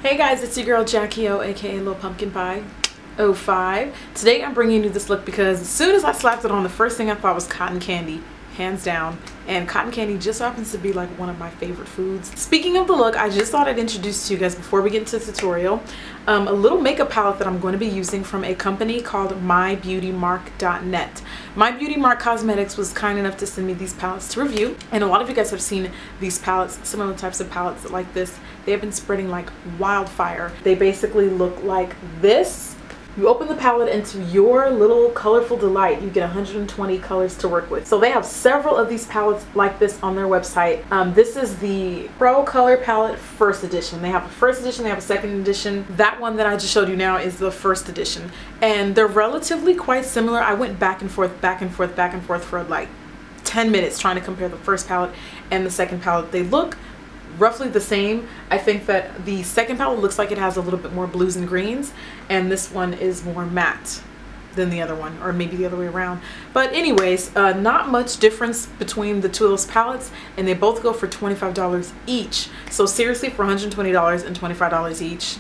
Hey guys, it's your girl Jackie O, aka Little Pumpkin Pie 05. Today I'm bringing you this look because as soon as I slapped it on, the first thing I thought was cotton candy, hands down. And cotton candy just happens to be like one of my favorite foods. Speaking of the look, I just thought I'd introduce to you guys before we get into the tutorial a little makeup palette that I'm going to be using from a company called mybeautymark.net. My Beauty Mark Cosmetics was kind enough to send me these palettes to review, and a lot of you guys have seen these palettes, similar types of palettes like this. They have been spreading like wildfire. They basically look like this. You open the palette into your little colorful delight. You get 120 colors to work with. So they have several of these palettes like this on their website. This is the Pro Color Palette First Edition. They have a first edition, they have a second edition. That one that I just showed you now is the first edition. And they're relatively quite similar. I went back and forth for like 10 minutes trying to compare the first palette and the second palette. They look roughly the same. I think that the second palette looks like it has a little bit more blues and greens, and this one is more matte than the other one, or maybe the other way around. But anyways, not much difference between the two of those palettes, and they both go for $25 each. So seriously, for $120 and $25 each,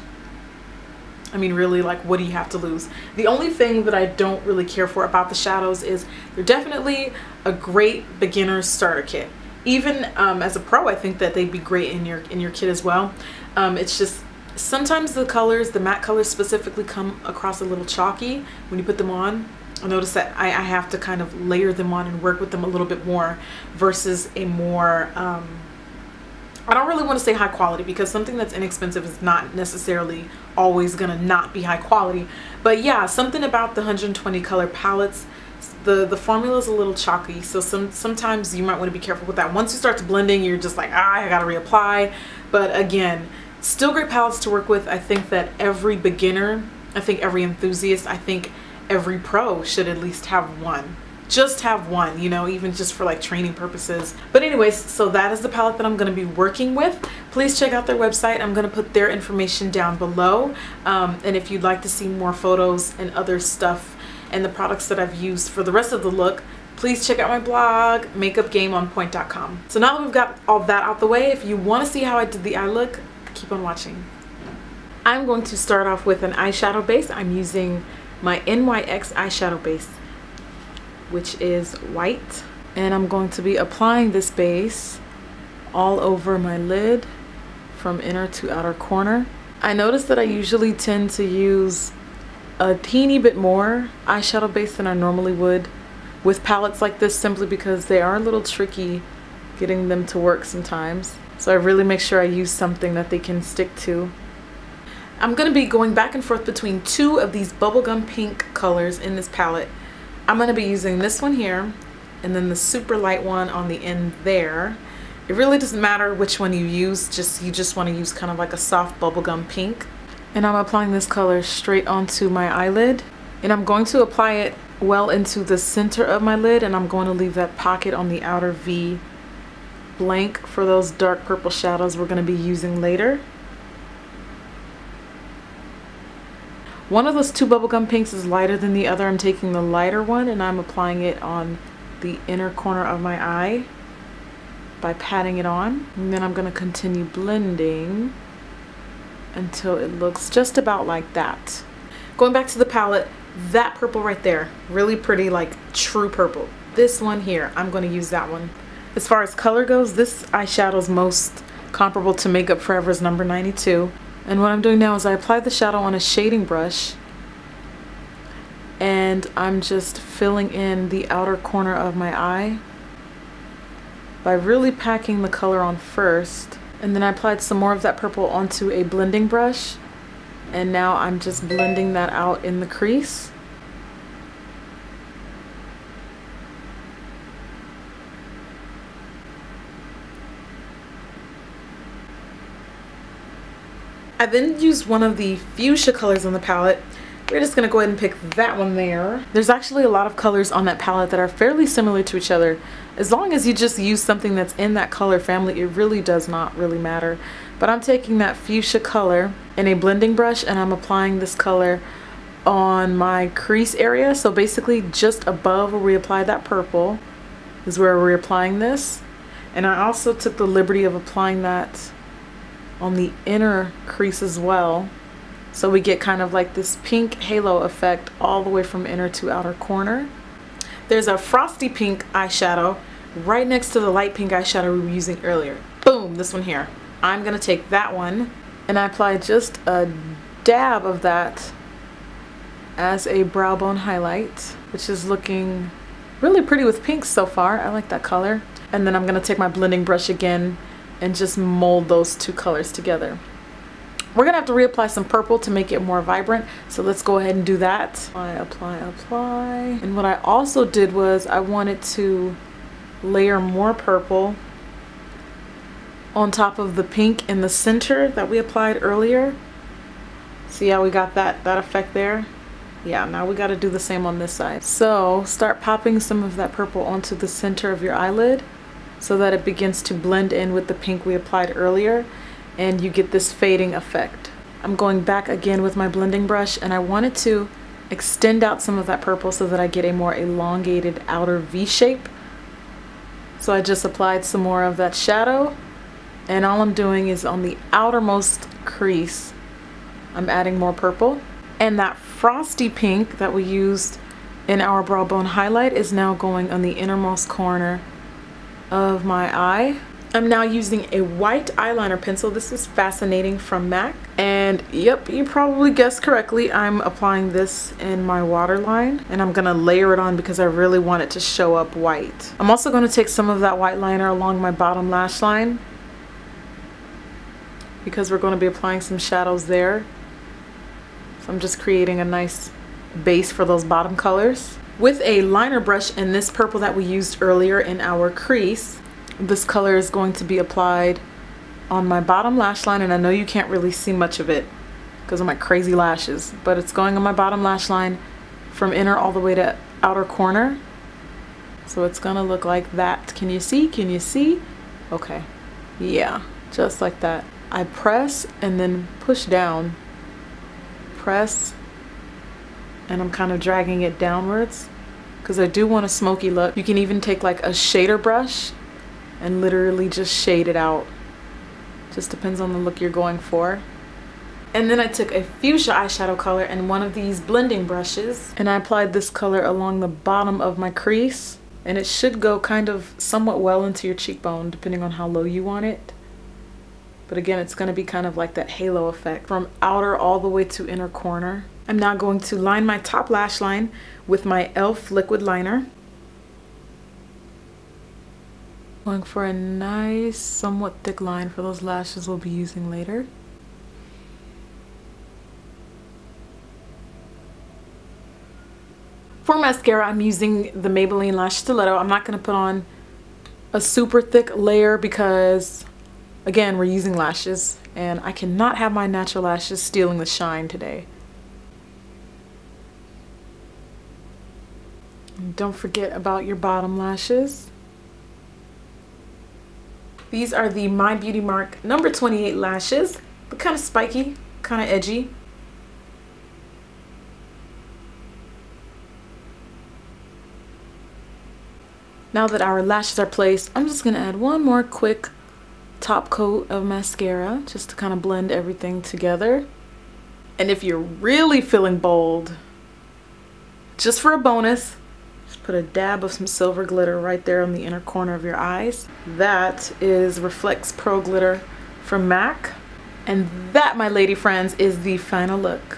I mean, really, like, what do you have to lose? The only thing that I don't really care for about the shadows is they're definitely a great beginner starter kit. Even as a pro, I think that they'd be great in your kit as well. It's just sometimes the colors, the matte colors specifically, come across a little chalky when you put them on. I notice that I have to kind of layer them on and work with them a little bit more versus a more I don't really want to say high quality, because something that's inexpensive is not necessarily always gonna not be high quality. But yeah, something about the 120 color palettes, the formula is a little chalky, so sometimes you might want to be careful with that. Once you start to blending, you're just like, I gotta reapply. But again, still great palettes to work with. I think that every beginner, I think every enthusiast, I think every pro should at least have one. Just have one, you know, even just for like training purposes. But anyways, so that is the palette that I'm going to be working with. Please check out their website. I'm going to put their information down below. And if you'd like to see more photos and other stuff and the products that I've used for the rest of the look, please check out my blog, makeupgameonpoint.com. So now that we've got all that out the way, if you want to see how I did the eye look, keep on watching. I'm going to start off with an eyeshadow base. I'm using my NYX eyeshadow base, which is white. And I'm going to be applying this base all over my lid from inner to outer corner. I notice that I usually tend to use a teeny bit more eyeshadow base than I normally would with palettes like this, simply because they are a little tricky getting them to work sometimes. So I really make sure I use something that they can stick to. I'm going to be going back and forth between two of these bubblegum pink colors in this palette. I'm going to be using this one here and then the super light one on the end there. It really doesn't matter which one you use, you just want to use kind of like a soft bubblegum pink. And I'm applying this color straight onto my eyelid, and I'm going to apply it well into the center of my lid, and I'm going to leave that pocket on the outer V blank for those dark purple shadows we're going to be using later. One of those two bubblegum pinks is lighter than the other. I'm taking the lighter one and I'm applying it on the inner corner of my eye by patting it on, and then I'm going to continue blending until it looks just about like that. Going back to the palette, that purple right there, really pretty, like true purple. This one here, I'm going to use that one. As far as color goes, this eyeshadow is most comparable to Makeup Forever's number 92. And what I'm doing now is I apply the shadow on a shading brush, and I'm just filling in the outer corner of my eye by really packing the color on first. And then I applied some more of that purple onto a blending brush, and now I'm just blending that out in the crease. I then used one of the fuchsia colors on the palette. We're just going to go ahead and pick that one there. There's actually a lot of colors on that palette that are fairly similar to each other. As long as you just use something that's in that color family, it really does not really matter. But I'm taking that fuchsia color in a blending brush, and I'm applying this color on my crease area. So basically just above where we applied that purple is where we're applying this. And I also took the liberty of applying that on the inner crease as well. So we get kind of like this pink halo effect all the way from inner to outer corner. There's a frosty pink eyeshadow right next to the light pink eyeshadow we were using earlier. Boom, this one here. I'm gonna take that one and I apply just a dab of that as a brow bone highlight, which is looking really pretty with pinks so far. I like that color. And then I'm gonna take my blending brush again and just mold those two colors together. We're gonna have to reapply some purple to make it more vibrant, so let's go ahead and do that. Apply. And what I also did was I wanted to layer more purple on top of the pink in the center that we applied earlier. See how we got that effect there? Yeah, now we got to do the same on this side. So start popping some of that purple onto the center of your eyelid so that it begins to blend in with the pink we applied earlier, and you get this fading effect. I'm going back again with my blending brush, and I wanted to extend out some of that purple so that I get a more elongated outer V shape. So I just applied some more of that shadow, and all I'm doing is on the outermost crease, I'm adding more purple. And that frosty pink that we used in our brow bone highlight is now going on the innermost corner of my eye. I'm now using a white eyeliner pencil. This is Fascinating from MAC. And yep, you probably guessed correctly. I'm applying this in my waterline, and I'm gonna layer it on because I really want it to show up white. I'm also gonna take some of that white liner along my bottom lash line because we're gonna be applying some shadows there. So I'm just creating a nice base for those bottom colors. With a liner brush and this purple that we used earlier in our crease, this color is going to be applied on my bottom lash line, and I know you can't really see much of it because of my crazy lashes, but it's going on my bottom lash line from inner all the way to outer corner. So it's gonna look like that. Can you see? Can you see? Okay. Yeah, just like that. I press and then push down. Press, and I'm kind of dragging it downwards because I do want a smoky look. You can even take like a shader brush and literally just shade it out. Just depends on the look you're going for. And then I took a fuchsia eyeshadow color and one of these blending brushes, and I applied this color along the bottom of my crease, and it should go kind of somewhat well into your cheekbone depending on how low you want it. But again, it's going to be kind of like that halo effect from outer all the way to inner corner. I'm now going to line my top lash line with my e.l.f. liquid liner. Going for a nice, somewhat thick line for those lashes we'll be using later. For mascara, I'm using the Maybelline Lash Stiletto. I'm not going to put on a super thick layer because, again, we're using lashes, and I cannot have my natural lashes stealing the shine today. And don't forget about your bottom lashes. These are the My Beauty Mark number 28 lashes, but kind of spiky, kind of edgy. Now that our lashes are placed, I'm just going to add one more quick top coat of mascara just to kind of blend everything together. And if you're really feeling bold, just for a bonus, just put a dab of some silver glitter right there on the inner corner of your eyes. That is Reflex Pro Glitter from MAC. And that, my lady friends, is the final look.